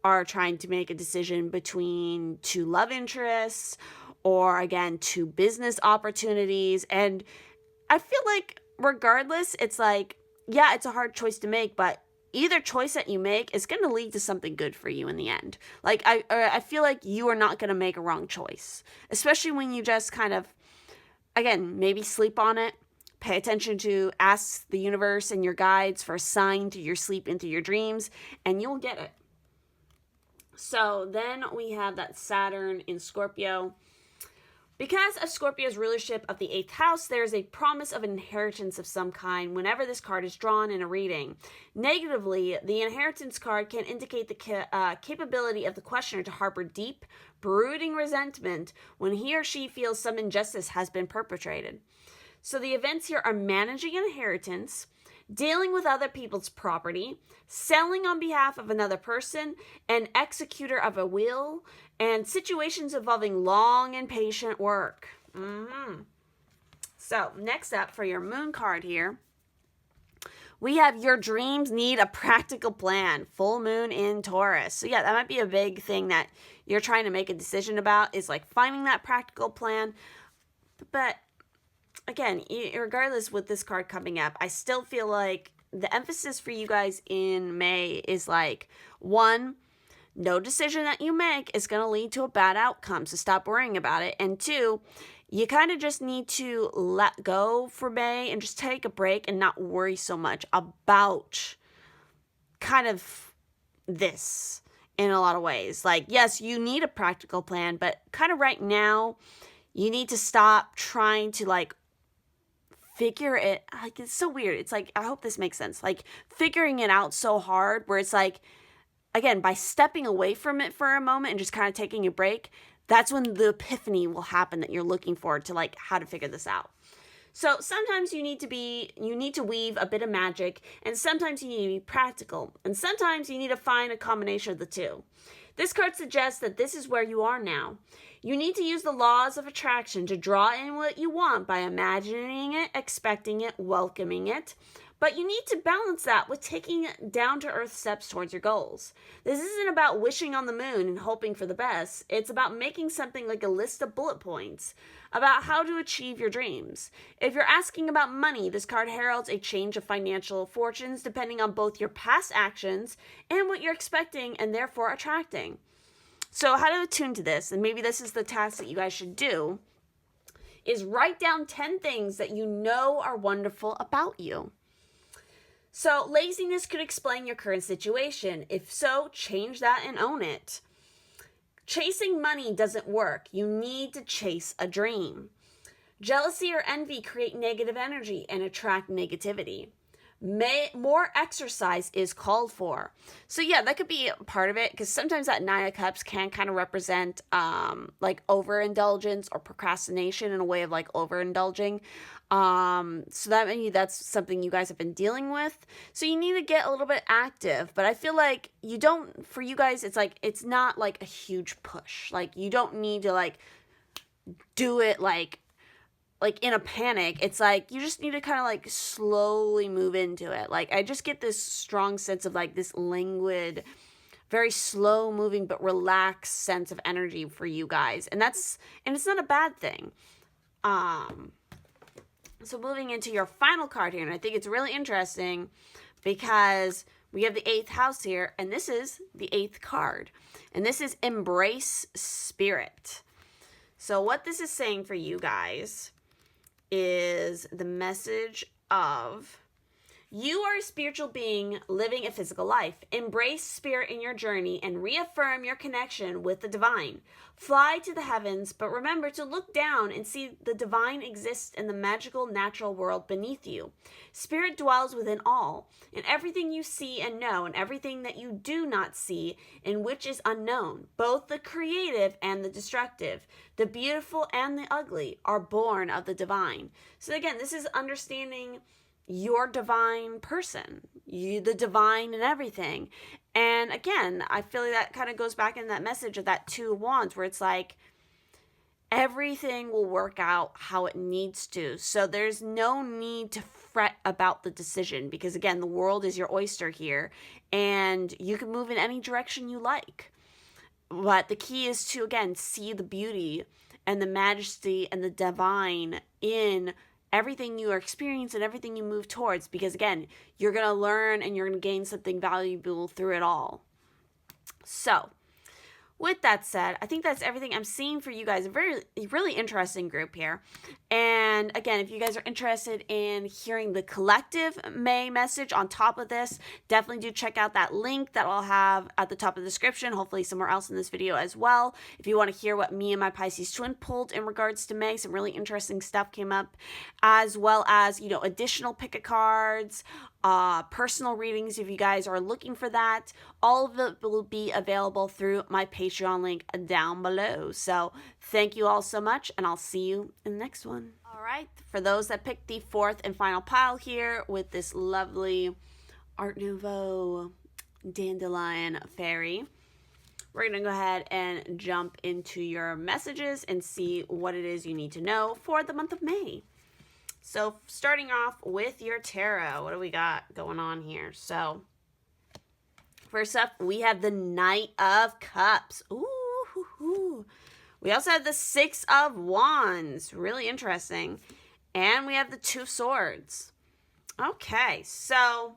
are trying to make a decision between two love interests, or again, two business opportunities. And I feel like regardless, it's like, yeah, it's a hard choice to make, but either choice that you make is going to lead to something good for you in the end. Like, I feel like you are not going to make a wrong choice, especially when you just kind of, again, maybe sleep on it, pay attention to, ask the universe and your guides for a sign to your sleep into your dreams, and you'll get it. So then we have that Saturn in Scorpio. Because of Scorpio's rulership of the 8th house, there is a promise of inheritance of some kind whenever this card is drawn in a reading. Negatively, the inheritance card can indicate the capability of the questioner to harbor deep, brooding resentment when he or she feels some injustice has been perpetrated. So the events here are managing inheritance, dealing with other people's property, selling on behalf of another person, an executor of a will, and situations involving long and patient work. So next up for your moon card here, we have your dreams need a practical plan. Full moon in Taurus. So yeah, that might be a big thing that you're trying to make a decision about, is like finding that practical plan. But again, regardless with this card coming up, I still feel like the emphasis for you guys in May is like, 1, no decision that you make is going to lead to a bad outcome, so stop worrying about it. And 2, you kind of just need to let go for May and just take a break and not worry so much about kind of this in a lot of ways. Like, yes, you need a practical plan, but kind of right now, you need to stop trying to like figure it. Like, it's so weird. It's like, I hope this makes sense. Like, figuring it out so hard where it's like, again, by stepping away from it for a moment and just kind of taking a break, that's when the epiphany will happen that you're looking for to like how to figure this out. So sometimes you need to weave a bit of magic, and sometimes you need to be practical, and sometimes you need to find a combination of the two. This card suggests that this is where you are now. You need to use the laws of attraction to draw in what you want by imagining it, expecting it, welcoming it. But you need to balance that with taking down-to-earth steps towards your goals. This isn't about wishing on the moon and hoping for the best. It's about making something like a list of bullet points about how to achieve your dreams. If you're asking about money, this card heralds a change of financial fortunes depending on both your past actions and what you're expecting and therefore attracting. So how to attune to this, and maybe this is the task that you guys should do, is write down 10 things that you know are wonderful about you. So laziness could explain your current situation. If so, change that and own it. Chasing money doesn't work. You need to chase a dream. Jealousy or envy create negative energy and attract negativity. More exercise is called for. So yeah, that could be part of it, because sometimes that Nine of Cups can kind of represent like overindulgence or procrastination in a way of like overindulging. So that maybe that's something you guys have been dealing with. So you need to get a little bit active, but I feel like for you guys, it's like, it's not like a huge push. Like, you don't need to like do it like in a panic. It's like, you just need to kind of like slowly move into it. Like, I just get this strong sense of like this languid, very slow moving, but relaxed sense of energy for you guys. And it's not a bad thing. So moving into your final card here, and I think it's really interesting because we have the 8th house here, and this is the 8th card. And this is Embrace Spirit. So what this is saying for you guys is the message of, you are a spiritual being living a physical life. Embrace spirit in your journey and reaffirm your connection with the divine. Fly to the heavens, but remember to look down and see the divine exists in the magical natural world beneath you. Spirit dwells within all, in everything you see and know, and everything that you do not see, and which is unknown. Both the creative and the destructive, the beautiful and the ugly, are born of the divine. So again, this is understanding your divine person, the divine in everything. And again, I feel like that kind of goes back in that message of that 2 of Wands, where it's like, everything will work out how it needs to. So there's no need to fret about the decision, because again, the world is your oyster here, and you can move in any direction you like. But the key is to, again, see the beauty and the majesty and the divine in everything you are experiencing and everything you move towards, because again, you're going to learn and you're going to gain something valuable through it all. So with that said, I think that's everything I'm seeing for you guys. A really interesting group here. And again, if you guys are interested in hearing the collective May message on top of this, definitely do check out that link that I'll have at the top of the description, hopefully somewhere else in this video as well. If you want to hear what me and my Pisces twin pulled in regards to May, some really interesting stuff came up, as well as, additional pick a cards, personal readings if you guys are looking for that. All of it will be available through my Patreon link down below. So thank you all so much, and I'll see you in the next one. All right, for those that picked the 4th and final pile here with this lovely Art Nouveau dandelion fairy, we're going to go ahead and jump into your messages and see what it is you need to know for the month of May. So starting off with your tarot, what do we got going on here? So first up, we have the Knight of Cups. Ooh. We also have the 6 of Wands. Really interesting. And we have the 2 of Swords. Okay, so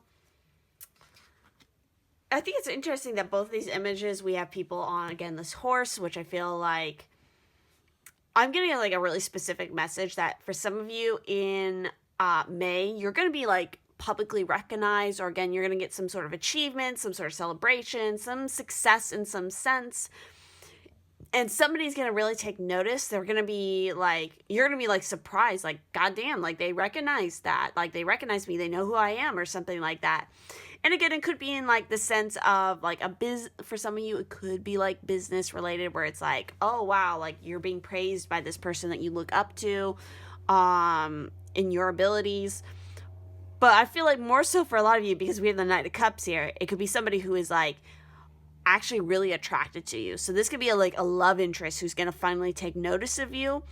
I think it's interesting that both of these images, we have people on, again, this horse, which I feel like I'm getting like a really specific message that for some of you in May, you're going to be like publicly recognized, or again, you're going to get some sort of achievement, some sort of celebration, some success in some sense. And somebody's going to really take notice. They're going to be like, you're going to be like surprised, like, goddamn, like they recognize that, like they recognize me, they know who I am, or something like that. And again, it could be in like the sense of like for some of you, it could be like business related, where it's like, oh wow, like you're being praised by this person that you look up to, in your abilities. But I feel like more so for a lot of you, because we have the Knight of Cups here, it could be somebody who is like actually really attracted to you. So this could be like a love interest who's going to finally take notice of you.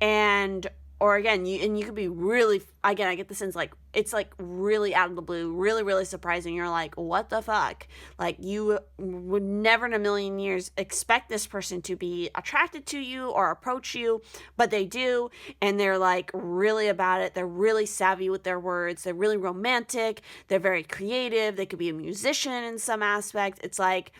And or again, you could be really, again, I get the sense like it's like really out of the blue, really, really surprising. You're like, what the fuck? Like you would never in a million years expect this person to be attracted to you or approach you, but they do. And they're like really about it. They're really savvy with their words. They're really romantic. They're very creative. They could be a musician in some aspect. It's like,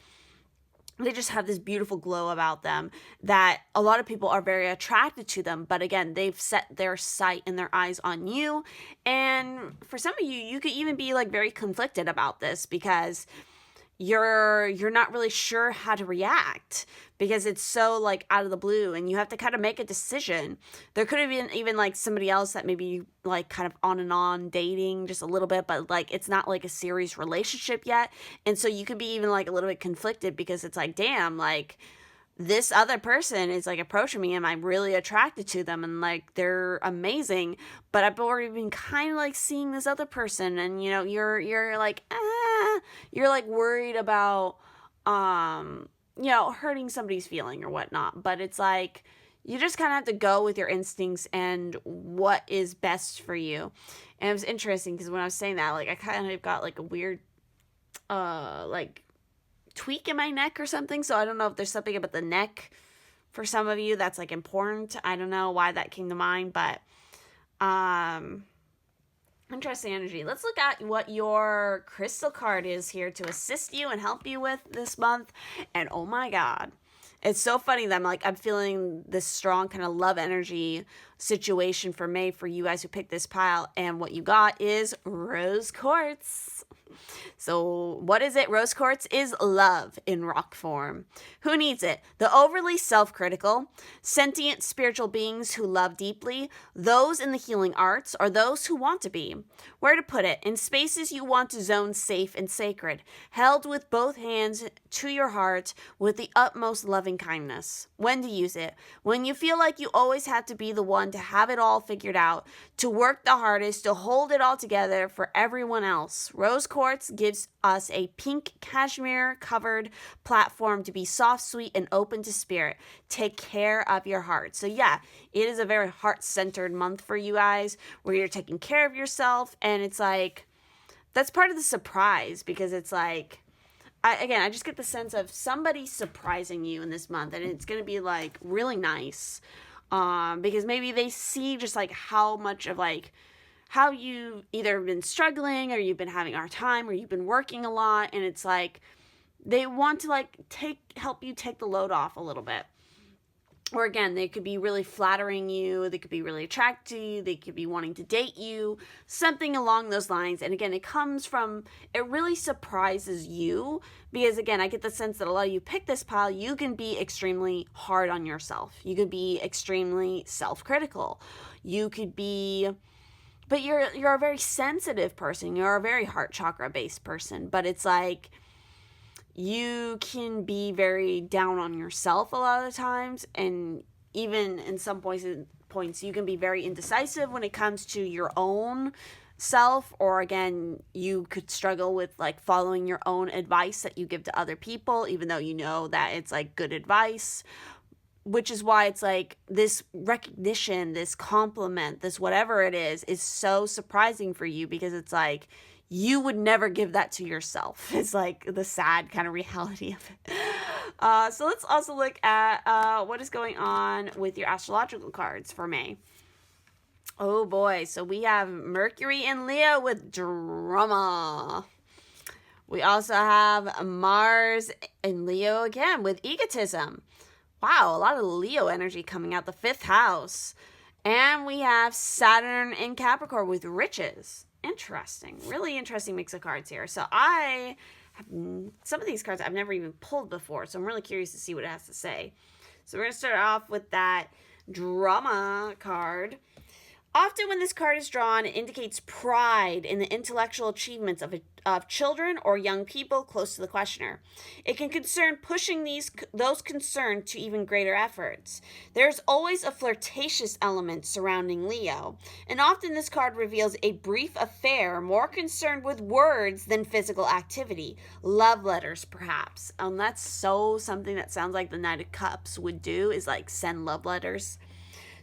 they just have this beautiful glow about them that a lot of people are very attracted to them. But again, they've set their sight and their eyes on you. And for some of you, you could even be like very conflicted about this, because you're not really sure how to react, because it's so like out of the blue and you have to kind of make a decision. There could have been even like somebody else that maybe you like kind of on and on dating just a little bit, but like it's not like a serious relationship yet. And so you could be even like a little bit conflicted, because it's like, damn, like this other person is like approaching me and I'm really attracted to them and like they're amazing, but I've already been kind of like seeing this other person, and you know, you're like you're like worried about you know, hurting somebody's feeling or whatnot. But it's like you just kind of have to go with your instincts and what is best for you. And it was interesting because when I was saying that, like I kind of got like a weird like tweak in my neck or something. So I don't know if there's something about the neck for some of you that's like important. I don't know why that came to mind, but interesting energy. Let's look at what your crystal card is here to assist you and help you with this month. And oh my god, it's so funny that I'm feeling this strong kind of love energy situation for May for you guys who picked this pile, and what you got is rose quartz. So what is it? Rose quartz is love in rock form. Who needs it? The overly self-critical, sentient spiritual beings who love deeply, those in the healing arts, or those who want to be. Where to put it? In spaces you want to zone safe and sacred, held with both hands to your heart with the utmost loving kindness. When to use it? When you feel like you always have to be the one to have it all figured out, to work the hardest, to hold it all together for everyone else. Rose quartz gives us a pink cashmere covered platform to be soft, sweet, and open to spirit. Take care of your heart. So yeah, it is a very heart-centered month for you guys, where you're taking care of yourself. And it's like, that's part of the surprise, because it's like, I just get the sense of somebody surprising you in this month, and it's going to be like really nice. Because maybe they see just like how much of like how you either been struggling, or you've been having a hard time, or you've been working a lot, and it's like they want to like help you take the load off a little bit. Or again, they could be really flattering you, they could be really attracted to you, they could be wanting to date you, something along those lines. And again, it really surprises you, because again, I get the sense that a lot of you pick this pile, you can be extremely hard on yourself. You could be extremely self-critical. You could be, but you're a very sensitive person. You're a very heart chakra based person, but it's like, you can be very down on yourself a lot of the times, and even in some points you can be very indecisive when it comes to your own self, or again, you could struggle with like following your own advice that you give to other people, even though you know that it's like good advice, which is why it's like this recognition, this compliment, this whatever it is so surprising for you, because it's like, you would never give that to yourself. It's like the sad kind of reality of it. So let's also look at what is going on with your astrological cards for May. Oh boy, so we have Mercury in Leo with drama. We also have Mars in Leo again with egotism. Wow, a lot of Leo energy coming out. The 5th house. And we have Saturn in Capricorn with riches. Interesting. Really interesting mix of cards here. So I have some of these cards I've never even pulled before. So I'm really curious to see what it has to say. So we're going to start off with that drama card. Often when this card is drawn, it indicates pride in the intellectual achievements of children or young people close to the questioner. It can concern pushing those concerned to even greater efforts. There's always a flirtatious element surrounding Leo, and often this card reveals a brief affair more concerned with words than physical activity. Love letters, perhaps. That's so something that sounds like the Knight of Cups would do, is like send love letters.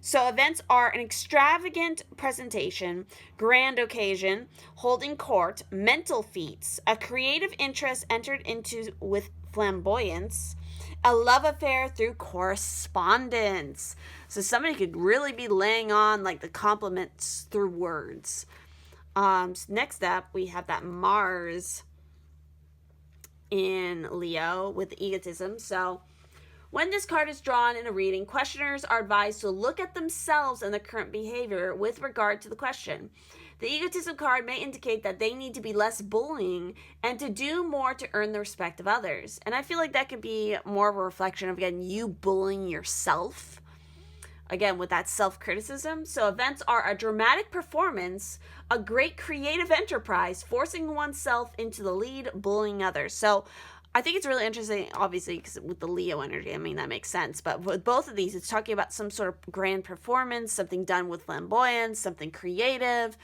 So events are an extravagant presentation, grand occasion, holding court, mental feats, a creative interest entered into with flamboyance, a love affair through correspondence. So somebody could really be laying on like the compliments through words. So next up, we have that Mars in Leo with egotism. So when this card is drawn in a reading, questioners are advised to look at themselves and their current behavior with regard to the question. The egotism card may indicate that they need to be less bullying and to do more to earn the respect of others. And I feel like that could be more of a reflection of, again, you bullying yourself. Again, with that self-criticism. So events are a dramatic performance, a great creative enterprise, forcing oneself into the lead, bullying others. So I think it's really interesting, obviously, because with the Leo energy, I mean, that makes sense. But with both of these, it's talking about some sort of grand performance, something done with flamboyance, something creative,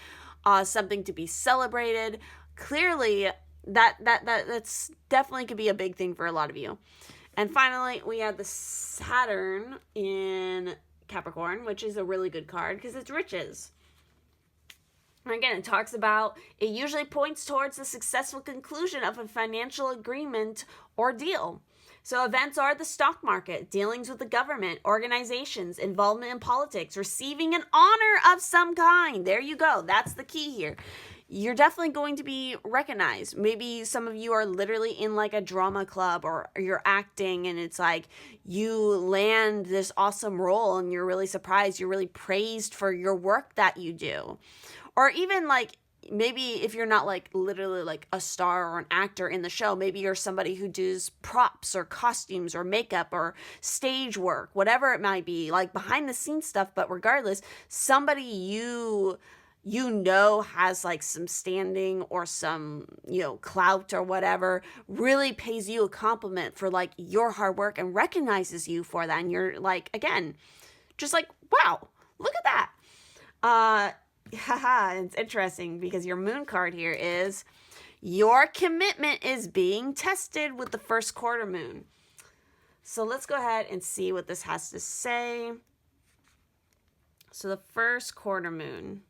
something to be celebrated. Clearly, that's definitely could be a big thing for a lot of you. And finally, we have the Saturn in Capricorn, which is a really good card because it's riches. And again, it talks about, it usually points towards the successful conclusion of a financial agreement or deal. So events are the stock market, dealings with the government, organizations, involvement in politics, receiving an honor of some kind. There you go. That's the key here. You're definitely going to be recognized. Maybe some of you are literally in like a drama club or you're acting and it's like you land this awesome role and you're really surprised. You're really praised for your work that you do. Or even like maybe if you're not like literally like a star or an actor in the show, maybe you're somebody who does props or costumes or makeup or stage work, whatever it might be, like behind the scenes stuff. But regardless, somebody you know has like some standing or some, clout or whatever, really pays you a compliment for like your hard work and recognizes you for that. And you're like, again, just like, wow, look at that. It's interesting because your moon card here is your commitment is being tested with the first quarter moon. So let's go ahead and see what this has to say. So the first quarter moon.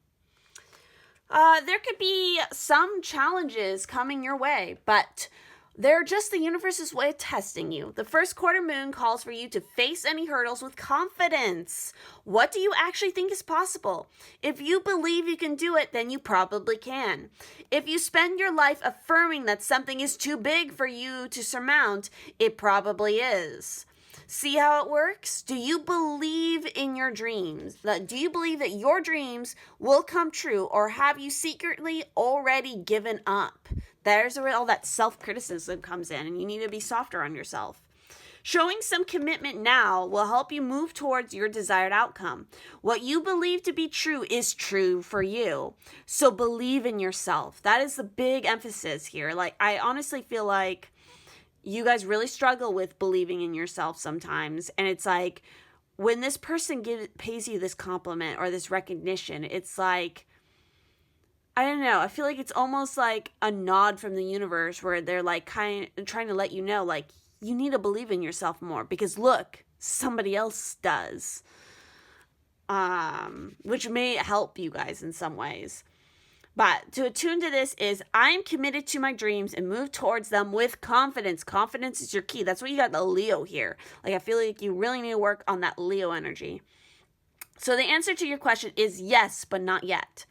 There could be some challenges coming your way, but they're just the universe's way of testing you. The first quarter moon calls for you to face any hurdles with confidence. What do you actually think is possible? If you believe you can do it, then you probably can. If you spend your life affirming that something is too big for you to surmount, it probably is. See how it works? Do you believe in your dreams? Do you believe that your dreams will come true, or have you secretly already given up? There's where all that self-criticism comes in, and you need to be softer on yourself. Showing some commitment now will help you move towards your desired outcome. What you believe to be true is true for you. So believe in yourself. That is the big emphasis here. Like, I honestly feel like you guys really struggle with believing in yourself sometimes. And it's like, when this person pays you this compliment or this recognition, it's like, I don't know. I feel like it's almost like a nod from the universe where they're like kind of trying to let you know, like, you need to believe in yourself more because look, somebody else does. Which may help you guys in some ways. But to attune to this is, I am committed to my dreams and move towards them with confidence. Confidence is your key. That's what you got the Leo here. Like, I feel like you really need to work on that Leo energy. So the answer to your question is yes, but not yet.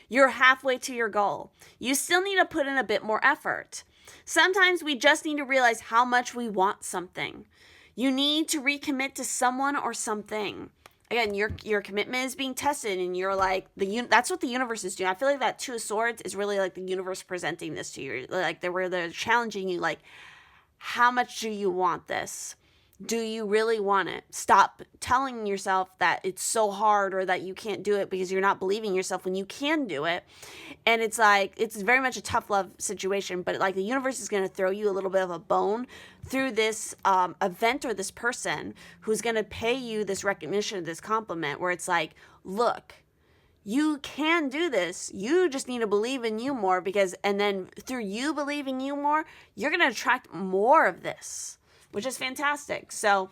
You're halfway to your goal. You still need to put in a bit more effort. Sometimes we just need to realize how much we want something. You need to recommit to someone or something. Again, your commitment is being tested, and you're like, that's what the universe is doing. I feel like that Two of Swords is really like the universe presenting this to you. Like they're challenging you, like, how much do you want this? Do you really want it? Stop telling yourself that it's so hard or that you can't do it because you're not believing yourself when you can do it. And it's like, it's very much a tough love situation, but like the universe is going to throw you a little bit of a bone through this event or this person who's going to pay you this recognition, this compliment, where it's like, look, you can do this. You just need to believe in you more, because, and then through you believing you more, you're going to attract more of this, which is fantastic. So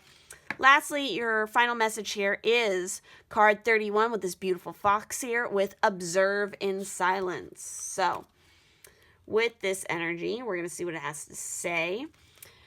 lastly, your final message here is card 31 with this beautiful fox here with observe in silence. So with this energy, we're going to see what it has to say.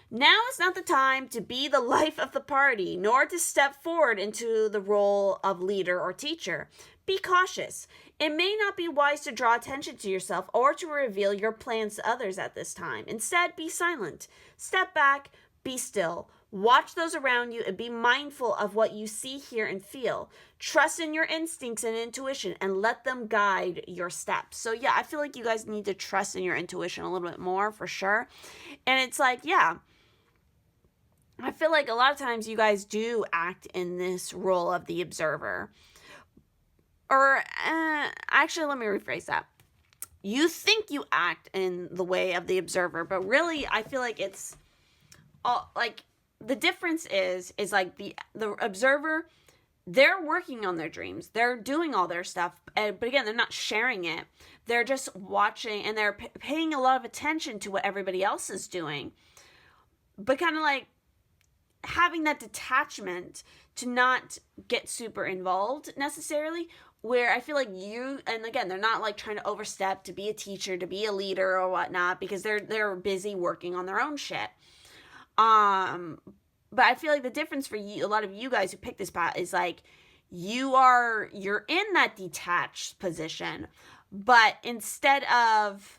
Now is not the time to be the life of the party, nor to step forward into the role of leader or teacher. Be cautious. It may not be wise to draw attention to yourself or to reveal your plans to others at this time. Instead, be silent. Step back, be still. Watch those around you and be mindful of what you see, hear, and feel. Trust in your instincts and intuition and let them guide your steps. So yeah, I feel like you guys need to trust in your intuition a little bit more for sure. And it's like, yeah, I feel like a lot of times you guys do act in this role of the observer. Or actually, let me rephrase that. You think you act in the way of the observer, but really I feel like it's all like, the difference is like the observer, they're working on their dreams. They're doing all their stuff. But again, they're not sharing it. They're just watching, and they're paying a lot of attention to what everybody else is doing. But kind of like having that detachment to not get super involved necessarily, where I feel like you, and again, they're not like trying to overstep to be a teacher, to be a leader or whatnot, because they're busy working on their own shit. But I feel like the difference for you, a lot of you guys who pick this path, is like you're in that detached position, but instead of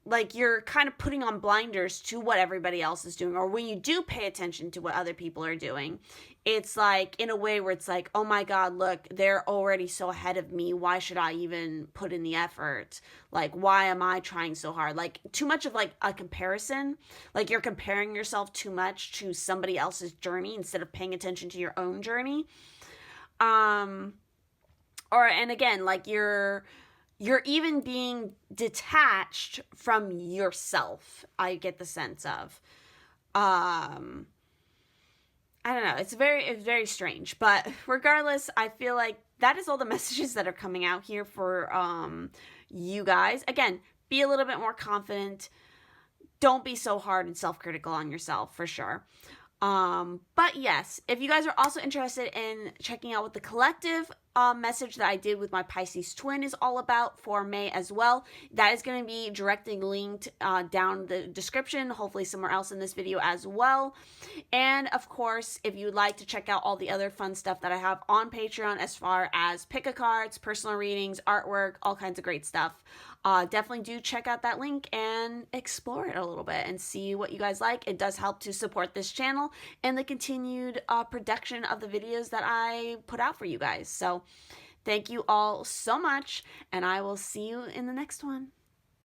like, you're kind of putting on blinders to what everybody else is doing, or when you do pay attention to what other people are doing, it's like in a way where it's like, oh my God, look, they're already so ahead of me. Why should I even put in the effort? Like, why am I trying so hard? Like, too much of like a comparison. Like, you're comparing yourself too much to somebody else's journey instead of paying attention to your own journey. And again, like you're even being detached from yourself, I get the sense of. I don't know. It's very strange. But regardless, I feel like that is all the messages that are coming out here for you guys. Again, be a little bit more confident. Don't be so hard and self-critical on yourself, for sure. But yes, if you guys are also interested in checking out what the collective message that I did with my Pisces twin is all about for May as well, that is going to be directly linked down the description, hopefully somewhere else in this video as well. And of course, if you'd like to check out all the other fun stuff that I have on Patreon, as far as pick-a-cards, personal readings, artwork, all kinds of great stuff, definitely do check out that link and explore it a little bit and see what you guys like. It does help to support this channel and the continued production of the videos that I put out for you guys. So thank you all so much, and I will see you in the next one.